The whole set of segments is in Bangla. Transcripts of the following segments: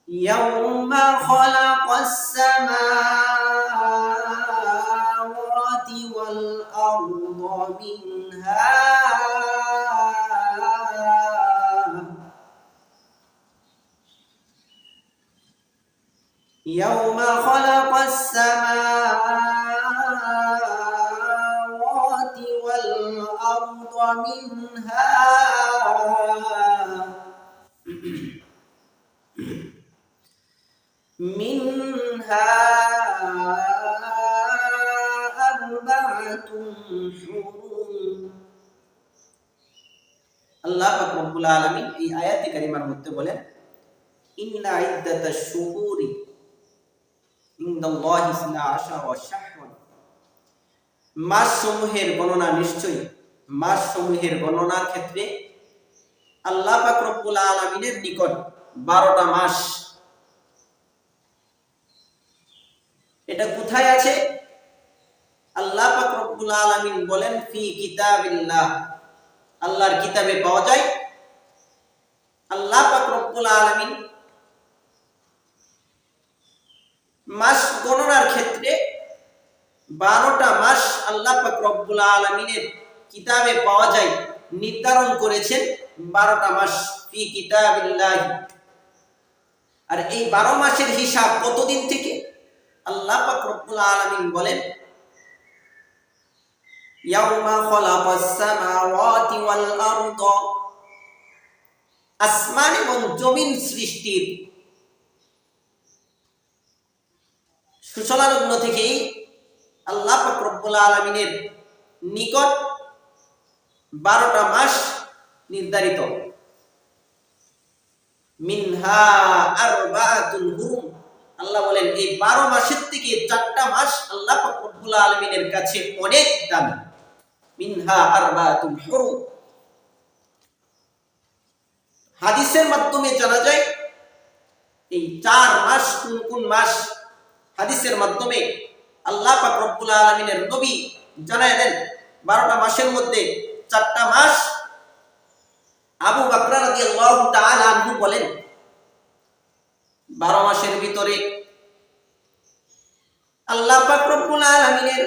يوم خلق السماوات والأرض يوم خلق السماوات والأرض منها أربعة حرم আল্লাহ পাক রব্বুল আলামিন এই আয়াতে কারিমার মধ্যে বলেন ইন্না ইদ্দাতাশ শুহুরি ইনদাল্লাহি 12 শাহরান, মাসসমূহের গণনা নিশ্চয়ই মাসসমূহের গণনার ক্ষেত্রে আল্লাহ পাক রব্বুল আলামিনের নিকট 12টা মাস। এটা কোথায় আছে? আল্লাহ পাক রব্বুল আলামিন বলেন ফি কিতাবিল্লাহ, আল্লাহর কিতাবে পাওয়া যায়। আল্লাহ পাক রব্বুল আলামিন মাস গণনার ক্ষেত্রে 12টা মাস আল্লাহ পাক রব্বুল আলামিনের কিতাবে পাওয়া যায়, নির্ধারণ করেছেন 12টা মাস ফি কিতাবিল্লাহ। আর এই 12 মাসের হিসাব কতদিন থেকে? আল্লাহ পাক রব্বুল আলামিন বলেন ইয়াউমা খালাকাস সামাওয়াতি ওয়াল আরদ, আসমান এবং জমিন সৃষ্টির সূচনা লগ্ন থেকেই আল্লাহ পাক রব্বুল আলামিনের নিকট 12টা মাস নির্ধারিত। মিনহা আরবাতুল হুরুম, আল্লাহ বলেন এই 12 মাসের থেকে 4টা মাস আল্লাহ পাক রব্বুল আলামিনের কাছে অনেক দামি। মিনহা আরবাতুল হুরুম, হাদিসের মাধ্যমে জানা যায় এই 4 মাস কোন কোন মাস। হাদিসের মাধ্যমে আল্লাহ পাক রব্বুল আলামিনের নবী জানায় দেন 12টা মাসের মধ্যে 4টা মাস। আবু বকর রাদিয়াল্লাহু তাআলা আনহু বলেন 12 মাসের ভিতরে আল্লাহ পাক রব্বুল আলামিনের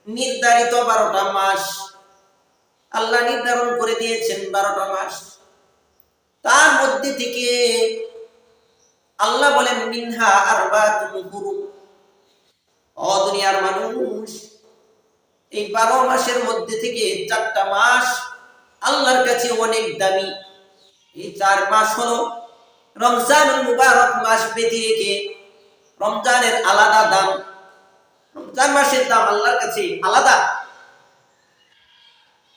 নির্ধারিত 12টা মাস আল্লাহ নির্ধারণ করে দিয়েছেন। 12টা মাস, তার মধ্যে থেকে আল্লাহ বলেন মিনহা আরবাতুল হুরুম, ও দুনিয়ার মানুষ, এই 12 মাসের মধ্যে থেকে 4টা মাস আল্লাহর কাছে অনেক দামি। এই 4 মাস হলো রমজানুল মুবারক মাস ব্যতীত রেখে রমজানের আলাদা দাম। রমজান মাসের দাম আল্লাহর কাছে আলাদা।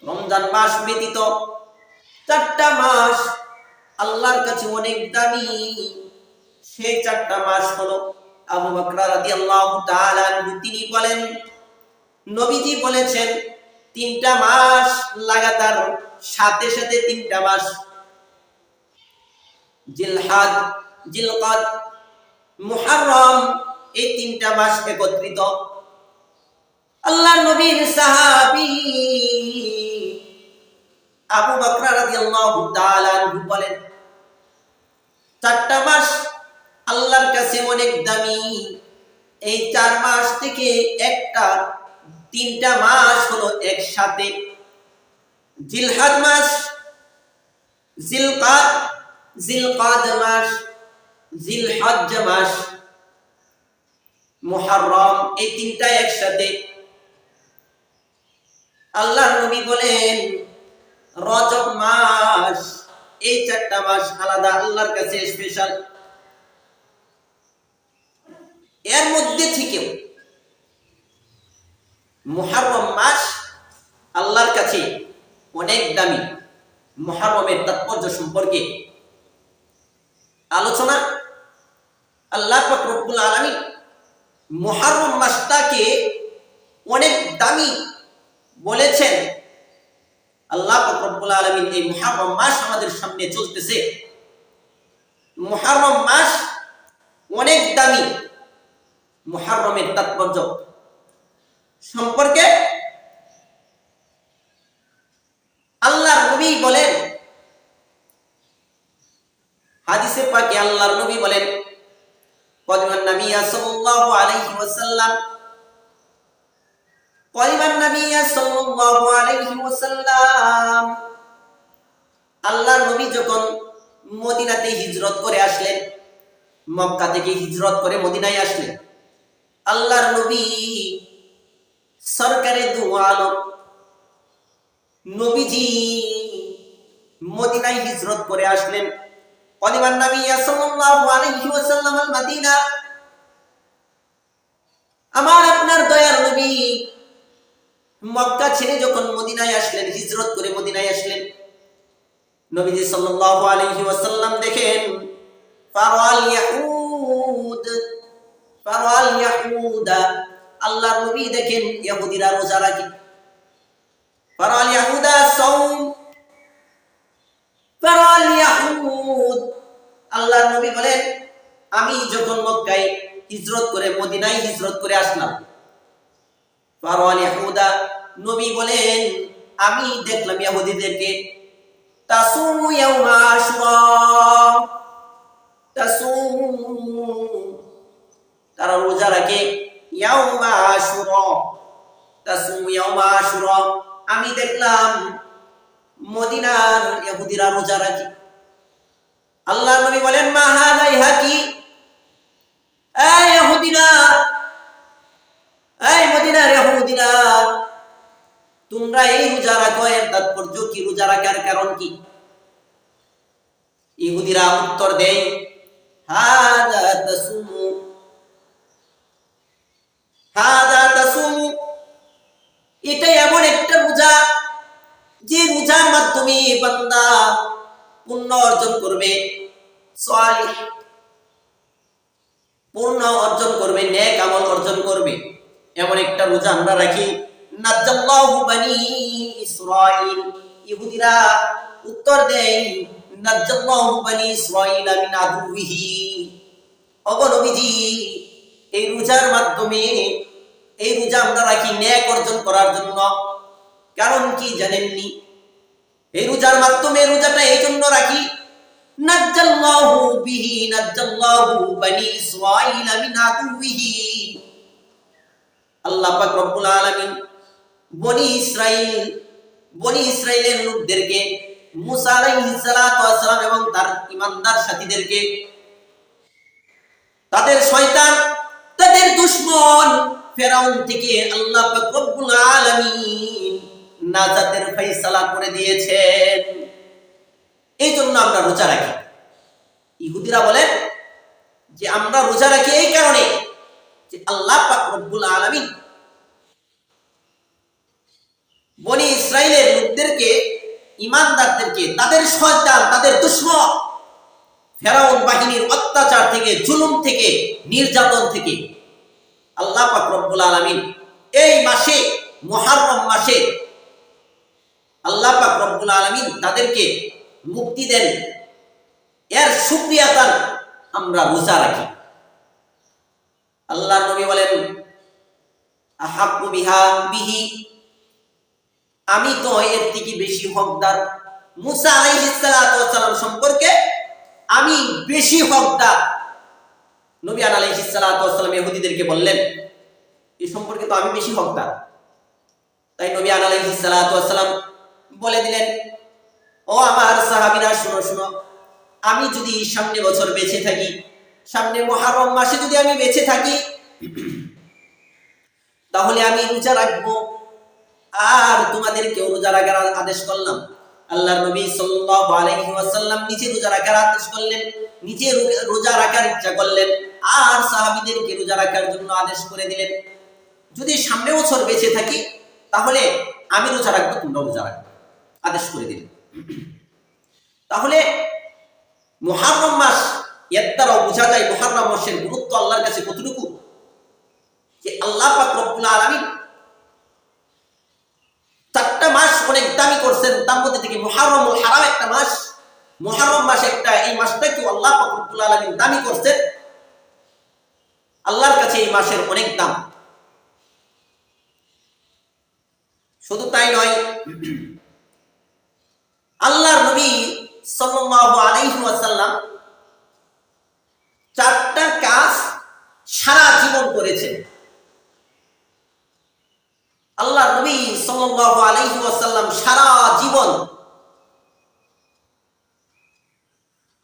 রমজান মাস ব্যতীত 4টা মাস আল্লাহর কাছে অনেক দামি। সেই 4টা মাস হলো, আবু বকর রাদিয়াল্লাহু তাআলা তিনি বলেন নবীজি বলেছেন 3টা মাস লাগাতার, সাথে সাথে 3টা মাস, জিলহজ, জিলকদ, মুহররম, এই 3টা মাস একত্রিত। আল্লাহর নবীর সাহাবী আবু বকর রাদিয়াল্লাহু তাআলা বলেন 4টা মাস আল্লাহর কাছে অনেক দামি। এই 4 মাস থেকে 3টা মাস হলো একসাথে, জিলহজ মাস, জিলকদ মাস, জিলহজ মাস, মুহররম, এই 3টা একসাথে। আল্লাহর নবী বলেন রজব মাস, এই 4টা মাস আলাদা, আল্লাহর কাছে স্পেশাল। এর মধ্যে থেকেও মুহররম মাস আল্লাহর কাছে অনেক দামি। মুহররমের তাৎপর্য সম্পর্কে আলোচনা। আল্লাহ পাক রব্বুল আলামিন মুহররম মাসটাকে অনেক দামি বলেছেন। আল্লাহ পাক রব্বুল আলামিন এই মুহররম মাস আমাদের সামনে চলতেছে, মুহররম মাস অনেক দামি। মুহররমের তাৎপর্য সম্পর্কে আল্লাহর নবী বলেন হাদিসে পাকে আল্লাহ আল্লাহর নবী বলেন কদিমান নবী সাল্লাল্লাহু আলাইহি ওয়াসাল্লাম কদিমান নবী সাল্লাল্লাহু আলাইহি ওয়াসাল্লাম আল্লাহর নবী যখন মদিনাতে হিজরত করে আসলেন, মক্কা থেকে হিজরত করে মদিনায় আসলেন, আল্লাহর নবী সরকারে দু আলম নবীজি মদিনায় হিজরত করে আসলেন। কদিমান নবী সাল্লাল্লাহু আলাইহি ওয়াসাল্লাম আল মদিনা, আমার আপনার দয়ার নবী মক্কা ছেড়ে যখন মদিনায় আসলেন, হিজরত করে মদিনায় আসলেন, নবীজি সাল্লাল্লাহু আলাইহি ওয়াসাল্লাম দেখেন ফারাল ইয়াহুদা, আল্লাহর নবী দেখেন ইহুদিরা রোজা রাখে। ফারাল ইয়াহুদা সাওম, ফারাল ইয়াহুদ, আল্লাহর নবী বলেন আমি যখন মক্কায় হিজরত করে মদিনায় হিজরত করে আসলাম, ফারাল ইয়াহুদা, নবী বলেন আমি দেখলাম ইহুদিদেরকে তাসুমু ইয়াউমা আশুরা, তাসুমু, তারা রোজা রাখে ইয়াউমা আশুরা, তাসুমু ইয়াউমা আশুরা, আমি দেখলাম মদিনার ইহুদিরা রোজা রাখে। আল্লাহর নবী বলেন মা হাযা ইহাকি, এই ইহুদিরা, এই মদিনার ইহুদিরা, তোমরা এই রোজা রাখো, এর তাৎপর্য কি? রোজা রাখার কারণ কি? ইহুদিরা উত্তর দেয় হাযা তাসুমু, হাযা তাসুমু, এটা এমন একটা রোজা যে রোজার মাধ্যমে বান্দা পুণ্য অর্জন করবে, সালিহ, পুণ্য অর্জন করবে, নেক আমল অর্জন করবে, এমন একটা রোজা আমরা রাখি। নাজ্জাল্লাহু বানি ইসরাঈল, ইহুদিরা উত্তর দেয় নাজ্জাল্লাহু বানি ইসরাঈল মিন আদুবিহি, ওগো নবীজি এই রোজার মাধ্যমে, এই রোজা আমরা রাখি নেক অর্জন করার জন্য। কারণ কি জানেননি? এই রোজার মাধ্যমে, রোজাটা এই জন্য রাখি নাজ্জাল্লাহু বিহি, নাজ্জাল্লাহু বানি ইসরাঈল মিন আদুবিহি, আল্লাহ পাক রব্বুল আলামিন বনি ইসরাইলের লোকদেরকে, মুসা আলাইহিস সালাতু ওয়াস সালাম এবং তার ঈমানদার সাথীদেরকে, তাদের শয়তান, তাদের দুশমন ফেরাউন থেকে আল্লাহ পাক রব্বুল আলামিন নাজাতের ফয়সালা করে দিয়েছেন। এই জন্য আমরা রোজা রাখি। ইহুদিরা বলেন যে আমরা রোজা রাখি এই কারণে যে আল্লাহ পাক রব্বুল আলামিন বনি ইসরাইলের লোকদেরকে, ঈমানদারদেরকে, তাদের শয়তান, তাদের দুশমন ফেরাউন বাহিনীর অত্যাচার থেকে, জুলুম থেকে, নির্যাতন থেকে আল্লাহ পাক রব্বুল আলামিন এই মাসে, মুহররম মাসে আল্লাহ পাক রব্বুল আলামিন তাদেরকে মুক্তি দেন। এর শুকরিয়াতান আমরা রোজা রাখি। আল্লাহর নবী বলেন আহাক্কু বিহি, আমি তো এর থেকে বেশি হকদার, মুসা আলাইহিস সালাতু ওয়াস সালাম সম্পর্কে আমি বেশি হকদার। নবী আলাইহিস সালাতু ওয়াস সালাম ইহুদিদেরকে বললেন এই সম্পর্কে তো আমি বেশি হকদার। তাই নবী আলাইহিস সালাতু ওয়াস সালাম বলে দিলেন ও আমার সাহাবীরা, শুনো শুনো, আমি যদি সামনে বছর বেঁচে থাকি, সামনে মুহররম মাসে যদি আমি বেঁচে থাকি, তাহলে আমি রোজা রাখবো, আর তোমাদেরকেও রোজা রাখার আদেশ করলাম। আল্লাহর নবী সাল্লাল্লাহু আলাইহি ওয়াসাল্লাম নিচে রোজা রাখার আদেশ করলেন, নিচে রোজা রাখার ইচ্ছা করলেন, আর সাহাবীদেরকে রোজা রাখার জন্য আদেশ করে দিলেন। যদি সামনে বছর বেঁচে থাকি তাহলে আমি রোজা রাখবো, তোমরা রোজা রাখবে, আদেশ করে দিলেন। তাহলে মুহররম মাস, এর দ্বারাও বোঝা যায় মুহররম মাসের গুরুত্ব আল্লাহর কাছে কতটুকু, যে আল্লাহ পাক রব্বুল আলামিন 4টা মাস অনেক দামি করছেন, তার মধ্যে থেকে মুহররমুল হারাম একটা মাস, মুহররম মাস একটা, এই মাসটাকে আল্লাহ পাক রব্বুল আলামিন দামি করছেন। আল্লাহর কাছে এই মাসের অনেক দাম। শুধু তাই নয়, আল্লাহর নবী সাল্লাল্লাহু আলাইহি ওয়াসাল্লাম করেছেন। আল্লাহ নবী সাল্লাল্লাহু আলাইহি ওয়াসাল্লাম সারা জীবন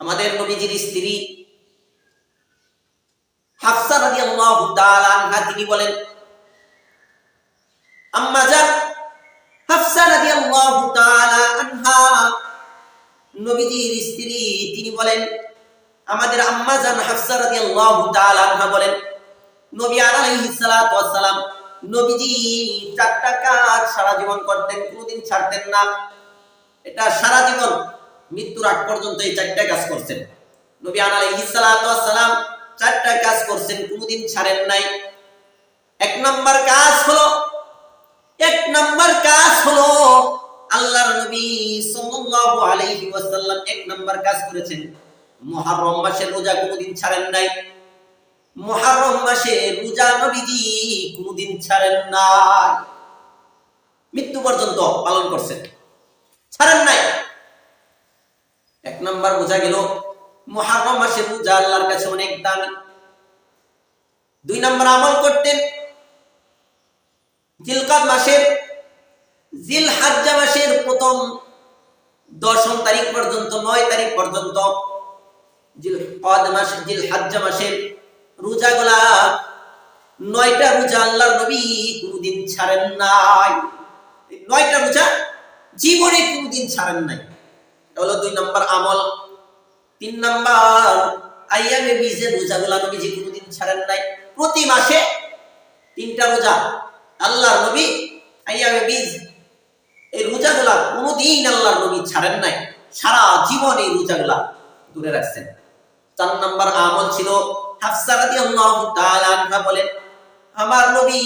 আমাদের নবীজির স্ত্রী হাফসা রাদিয়াল্লাহু তাআলা আনহা তিনি বলেন, আম্মা জান হাফসা রাদিয়াল্লাহু তাআলা আনহা নবীজির স্ত্রী তিনি বলেন, আমাদের আম্মা জান হাফসা রাদিয়াল্লাহু তাআলা আনহা বলেন, নবী আলাইহিস সালাতু ওয়াস সালাম নবীজি চারটা কাজ সারা জীবন করতেন, কোনদিন ছাড়তেন না। এটা সারা জীবন মৃত্যুর আগ পর্যন্ত এই চারটা কাজ করছেন। নবী আলাইহিস সালাতু ওয়াস সালাম চারটা কাজ করছেন, কোনদিন ছাড়েন নাই। এক নাম্বার কাজ হলো আল্লাহর নবী সাল্লাল্লাহু আলাইহি ওয়াসাল্লাম এক নাম্বার কাজ করেছেন, মুহররম মাসের রোজা কোনদিন ছাড়েন নাই। মুহররম মাসে রোজা নবীজি কোনদিন ছাড়েন নাই, মৃত্যু পর্যন্ত পালন করছেন, ছাড়েন নাই। এক নাম্বার বোঝা গেল মুহররম মাসে রোজা আল্লাহর কাছে অনেক দামি। দুই নাম্বার আমল করতেন জিলহজ্জা মাসের প্রথম 10 তারিখ পর্যন্ত 9 তারিখ পর্যন্ত জিলহজ্জা মাসের রোজাগুলা 9টা রোজা আল্লাহর নবী কোনদিন ছাড়েন নাই। 9টা রোজা জীবনে কোনদিন ছাড়েন নাই, এটা হলো 2 নাম্বার আমল। 3 নাম্বার আইয়ামে বীজের রোজাগুলা নবীজি কোনদিন ছাড়েন নাই। প্রতি মাসে 3টা রোজা আল্লাহর নবী আইয়ামে বীজ এই রোজাগুলা কোনদিন আল্লাহর নবী ছাড়েন নাই, সারা জীবন এই রোজাগুলা দূরে রাখছেন। 4 নাম্বার আমল ছিল হাফসা রাদিয়াল্লাহু তাআলা আনহা বলেন, আমার নবী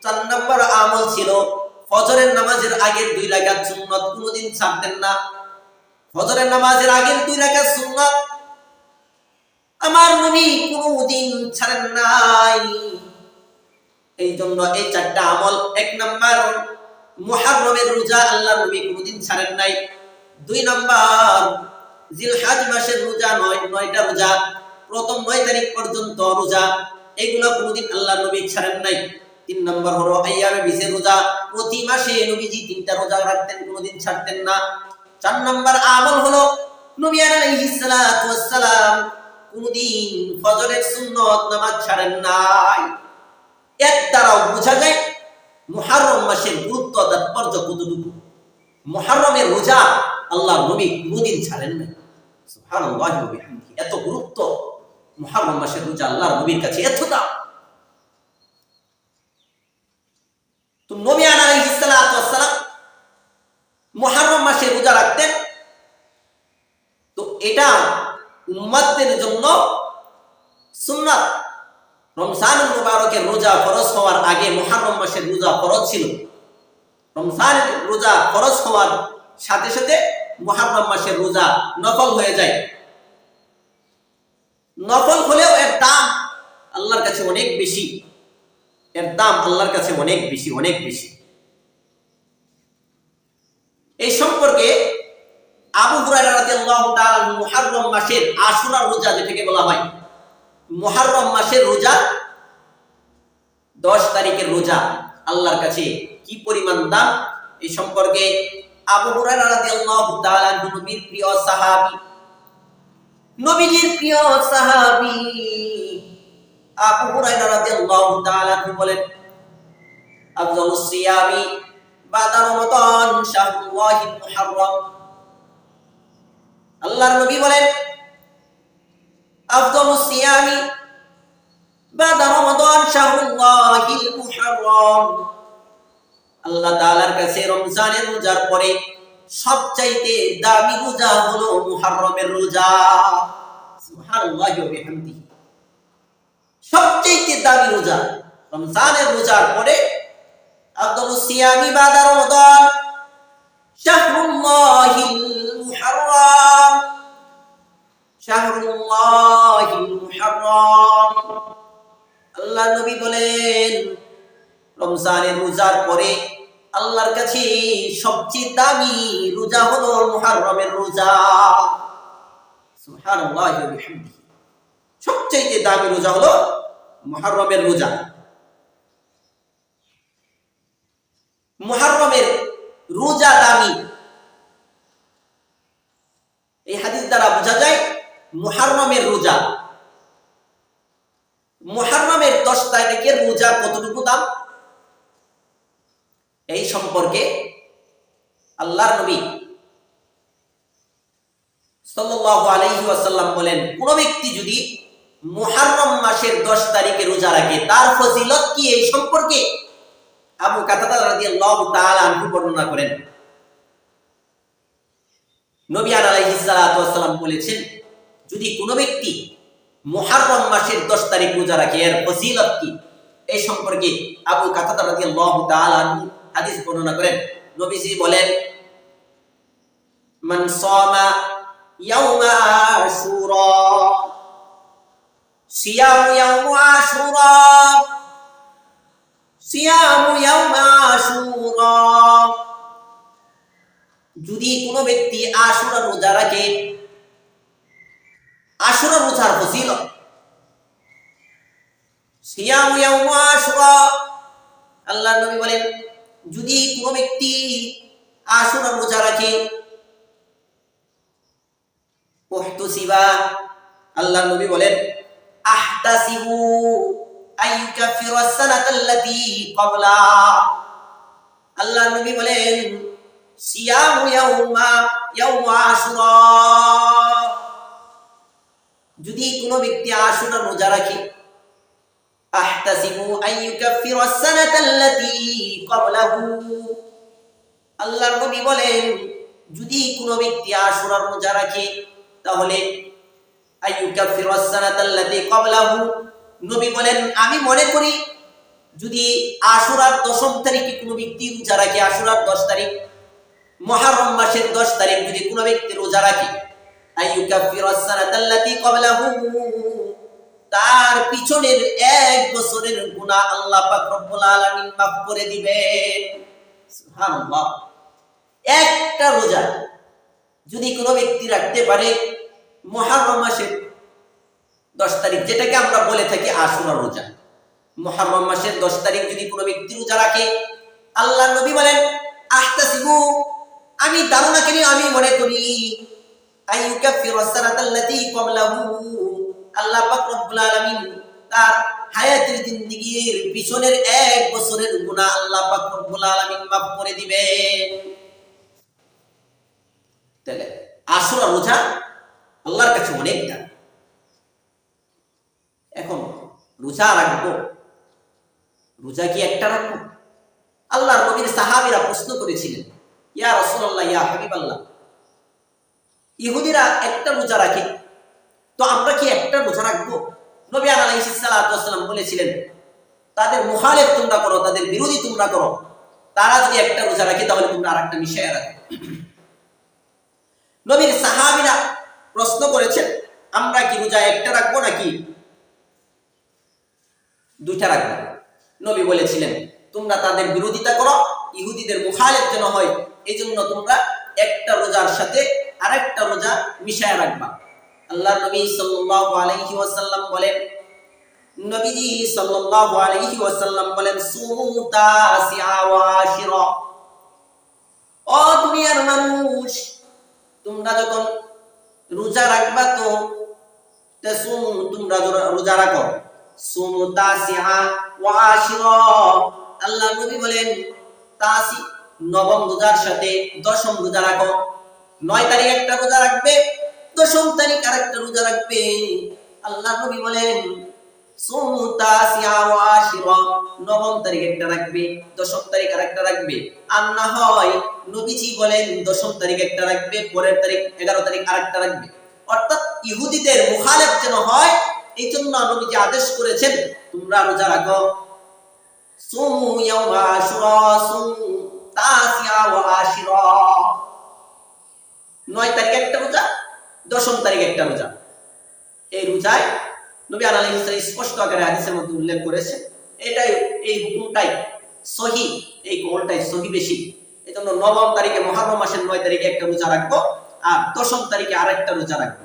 4 নাম্বার আমল ছিল ফজরের নামাজের আগের 2 রাকাত সুন্নাত কোনদিন ছাড়তেন না। ফজরের নামাজের আগের 2 রাকাত সুন্নাত আমার নবী কোনদিন ছাড়েন নাই। এই জন্য এই 4টা আমল, 1 নাম্বার মুহররমের রোজা আল্লাহর নবী কোনদিন ছাড়েন নাই। 2 নাম্বার জিলহজ মাসের রোজা 9টা রোজা প্রথম 9 তারিখ পর্যন্ত রোজা, এগুলো কোনদিন আল্লাহর নবী ছাড়েন নাই। 3 নাম্বার হলো আইয়ামে বীজের রোজা, প্রতি মাসে নবীজি 3টা রোজা রাখতেন, কোনদিন ছাড়তেন না। 4 নাম্বার আমল হলো নবী আলাইহিস সালাতু ওয়াস সালাম কোনদিন ফজরের সুন্নত নামাজ ছাড়েন নাই। এর দ্বারাও বোঝা যায় মুহররম মাসের গুরুত্ব তাৎপর্য কতটুকু। মুহররমের রোজা আল্লাহর নবী কোনদিন ছাড়েন নাই। সুবহানাল্লাহি ওয়া বিহামদিহি, এত গুরুত্ব মুহররম মাসের রোজা আল্লাহর নবীর কাছে, এত দাম। তো নবী আলাইহিস সালাতু ওয়াস সালাম মুহররম মাসে রোজা রাখতেন। তো এটা উম্মতদের জন্য সুন্নাত। রমজানুল মুবারকের রোজা ফরজ হওয়ার আগে মুহররম মাসের রোজা ফরজ ছিল। রমজানের রোজা ফরজ হওয়ার সাথে সাথে মুহররম মাসের রোজা নফল হয়ে যায়। নফল হলেও এর দাম আল্লাহর কাছে অনেক বেশি, এর দাম আল্লাহর কাছে অনেক বেশি, অনেক বেশি। এই সম্পর্কে আবু হুরায়রা রাদিয়াল্লাহু তাআলা মুহররম মাসের আশুরা রোজা যেটাকে বলা হয়, মুহররম মাসের রোজা 10 তারিখের রোজা আল্লাহর কাছে কি পরিমাণ দাম, এই সম্পর্কে আবু হুরায়রা রাদিয়াল্লাহু তাআলা নবীর প্রিয় সাহাবী, নবীজির প্রিয় সাহাবী আবু হুরায়রা রাদিয়াল্লাহু তাআলা বলেন, আফজালুস সিয়ামি বাদা রমাদান শাহরুল্লাহিল মুহররম। আল্লাহর নবী বলেন, আফজালুস সিয়ামি বাদা রমাদান শাহরুল্লাহিল মুহররম। আল্লাহ তাআলার কাছে রমজানের রোজার পরে সবচাইতে দামি রোজা হলো মুহররমের রোজা। সুবহানাল্লাহি ওয়া বিহামদিহি, সবচাইতে দামি রোজা রমজানের রোজার পরে আফজালুস সিয়ামি বাদা রমাদান শাহরুল্লাহিল মুহররম, শাহরুল্লাহিল মুহররম। আল্লাহ নবী বলেন, রমজানের রোজার পরে আল্লাহর কাছে সবচেয়ে দামি রোজা হলো মুহররমের রোজা। সুবহানাল্লাহি ওয়া বিহামদিহি, সবচেয়ে দামি রোজা হলো মুহররমের রোজা। মুহররমের রোজা দামি। এই হাদিস দ্বারা বোঝা যায় মুহররমের রোজা, মুহররমের 10 তারিখের রোজা কতটুকু দাম, এই সম্পর্কে আল্লাহর নবী সাল্লাল্লাহু আলাইহি ওয়াসাল্লাম বলেন, কোন ব্যক্তি যদি মুহররম মাসের 10 তারিখে রোজা রাখে তার ফজিলত কি, এই সম্পর্কে আবু কাতাদা রাদিয়াল্লাহু তাআলা আনহু বর্ণনা করেন। নবী আলাইহিস সালাতু ওয়াস সালাম বলেছেন, যদি কোন ব্যক্তি মুহররম মাসের 10 তারিখ রোজা রাখে এর ফজিলত কি, এই সম্পর্কে আবু কাতাদা রাদিয়াল্লাহু তাআলা আনহু হাদিস বর্ণনা করেন। নবীজি বলেন, মান সামা ইয়াউমা আশুরা সিয়ামু ইয়াউমু আশুরা সিয়ামু ইয়াউমা আশুরা, যদি কোনো ব্যক্তি আশুরা রোজা রাখে, আশুরা রোজার ফজিলত, সিয়ামু ইয়াউমু আশুরা, আল্লাহর নবী বলেন যদি কোনো ব্যক্তি আশুরা রোজা রাখে, উহতুসিবা, আল্লাহর নবী বলেন আহতাসিবু আইয়ুকাফিরু আস-সানাতাল্লাতী ক্বাবলা, আল্লাহর নবী বলেন সিয়ামু ইয়াউমু আশুরা, যদি কোনো ব্যক্তি আশুরা রোজা রাখে, আহতাসিবু আইয়ুকাফিরু আস-সানাতাল্লাতী ক্বাবলাহু, আল্লাহর নবী বলেন যদি কোনো ব্যক্তি আশুরা রোজা রাখে তাহলে আইয়ুকাফিরু আস-সানাতাল্লাতী ক্বাবলাহু, নবী বলেন আমি মনে করি যদি আশুরার 10 তারিখে কোনো ব্যক্তি রোজা রাখে, আশুরার 10 তারিখ মুহররম মাসের 10 তারিখ যদি কোনো ব্যক্তি রোজা রাখে, আইয়ুকাফিরু আস-সানাতাল্লাতী ক্বাবলাহু, তার পিছনের 1 বছরের গুনাহ আল্লাহ পাক রব্বুল আলামিন মাফ করে দিবেন। সুবহানাল্লাহ। একটা রোজা যদি কোনো ব্যক্তি রাখতে পারে মুহররম মাসের 10 তারিখ, যেটাকে আমরা বলে থাকি আশুরা রোজা, মুহররম মাসের 10 তারিখ যদি কোনো ব্যক্তি রোজা রাখে, আল্লাহর নবী বলেন আহতাসিবু, আমি ধারণা করি, আমি মনে করি আইয়ুকাফিরু আস-সানাতাল্লাতী ক্বাবলাহু, আল্লাহ পাক রব্বুল আলামিন তার হায়াতের জিন্দেগীর পিছনের 1 বছরের গুনাহ আল্লাহ পাক রব্বুল আলামিন মাফ করে দিবেন। তাহলে আশুরা রোজা আল্লাহর কাছে অনেক দাম। এখন রোজা রাখবো, রোজা কি একটা রাখবো? আল্লাহর নবীর সাহাবীরা প্রশ্ন করেছিলেন, ইয়া রাসূলুল্লাহ, ইয়া হাবিবাল্লাহ, ইহুদিরা একটা রোজা রাখে, তো আমরা কি একটা রোজা রাখবো? নবী আলাইহিস সালাতু ওয়াস সালাম বলেছিলেন, তাদের মুখালিফ তোমরা করো, তাদের বিরোধী তোমরা করো, তারা যদি একটা রোজা রাখে তাহলে তোমরা আরেকটা মিশায়া রাখো। নবীর সাহাবীরা প্রশ্ন করেছেন, আমরা কি রোজা একটা রাখবো নাকি দুইটা রাখবো? নবী বলেছিলেন, তোমরা তাদের বিরোধিতা করো, ইহুদিদের মুখালিফ যেন হয়, এইজন্য তোমরা একটা রোজার সাথে আরেকটা রোজা মিশায়া রাখবা। আল্লাহর নবী সাল্লাল্লাহু আলাইহি ওয়াসাল্লাম বলেন, নবীজি সাল্লাল্লাহু আলাইহি ওয়াসাল্লাম বলেন সুমু তাসিআ ওয়া আশিরা, ও দুনিয়ার মানুষ, তোমরা যখন রোজা রাখবা তো তাসুমু, তোমরা রোজা রাখো, সুমু তাসিআ ওয়া আশিরা, আল্লাহর নবী বলেন তাসি নবম রোজার সাথে 10ম রোজা রাখো। 9 তারিখ একটা রোজা রাখবে, 10ম তারিখ আরেকটা রোজা রাখবে। আল্লাহর নবী বলেন সুমু তাসিআ ওয়া আশিরা, নবম তারিখ একটা রাখবে, 10ম তারিখ আরেকটা রাখবে। আর না হয় নবীজি বলেন 10ম তারিখ একটা রাখবে, পরের তারিখ 11 তারিখ আরেকটা রাখবে। অর্থাৎ ইহুদিদের মুখালিফ যেন হয়, এই জন্য নবীজি আদেশ করেছেন তোমরা রোজা রাখো। সুমু ইয়াউমা আশুরা সুমু তাসিআ ওয়া আশিরা, 9 তারিখ একটা রোজা, 10ম তারিখ একটা রোজা। এই রোজায় নবী আলাইহিস সালাম স্পষ্ট আকারে হাদিসের মধ্যে উল্লেখ করেছে, এটাই এই হুকুমটাই সহিহ, এই কওলটাই সহিহ বেশি। এজন্য 9ম তারিখে মুহররম মাসের 9 তারিখে একটা রোজা রাখবো আর 10ম তারিখে আরেকটা রোজা রাখবো।